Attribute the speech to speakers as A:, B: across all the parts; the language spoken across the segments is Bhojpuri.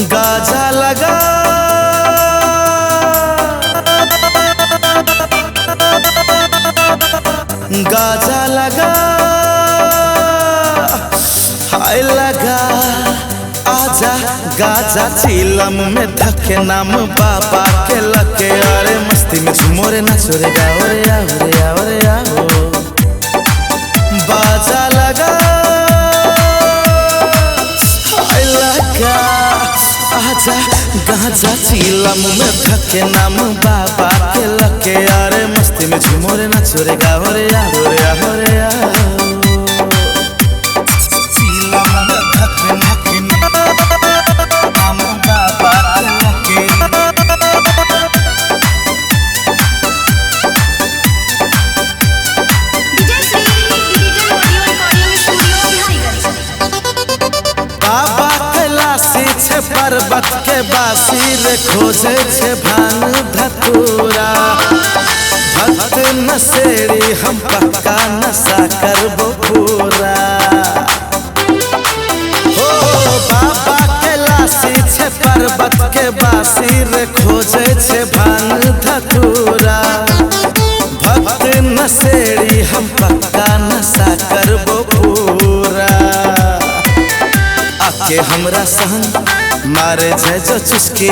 A: गाजा लगा गाजा लगा हाय लगा आजा गाजा चीलम में धके नाम बाबा के लके अरे मस्ती में झूमो रे नाचो रे गाओ रे आओ रे आओ रे आओ बाजा लगा हाय लगा आजा गाजा चीलम में धके नाम बाबा के लके अरे मस्ती में झूमो रे नाचो रे गाओ रे आओ रे आओ रे आओ बाबा कैलाशी छे पर्वत के बासी रे खोजे छे भान धतूरा भक्त नशेड़ी हम पक्का नशा करबो पूरा हो बाबा कैलाशी छे पर्वत के बासी रे खोजे छे भान धतूरा भक्त नशेड़ी हम पक्का नशा करबो पूरा आके हमरा संग मारे जे जो चुस्की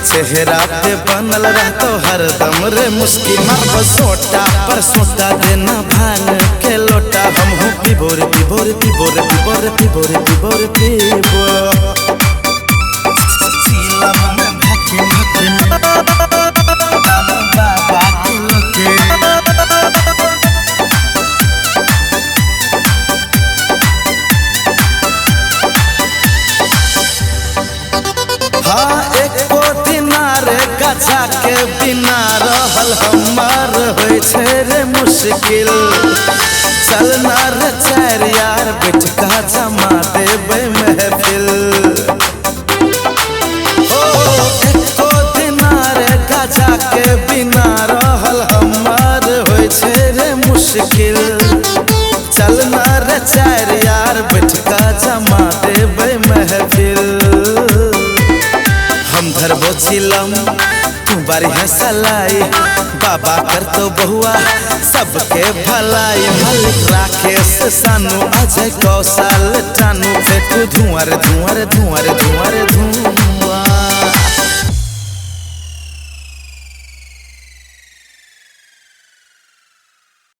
A: चेहरा पे बनल रहतो हरदम रे मुस्की मारबो सोटा पर सोटा देना भांग के लोटा हम हो पिबोर पिबोर पिबोर पिबोर पिबोर पिबोर पिबो चीलम में धके बाबा के लके गाजा के बिना रहल हमार होय छे रे मुश्किल चलना रे चार यार बैठ का जमा देबे महफिल हो एको दिना रे गाजा के बिना रहल हमार होय छे रे मुश्किल चलना रे चार यार बैठ का जमा देबे महफिल हम धरबो चिलम तू बारी है सलाई बाबा कर तो बहुआ सबके भलाई मालिक राकेश सानू अजय कौशल टानू फेंकू धुआं रे धुआं रे धुआं रे धुआं रे धुआं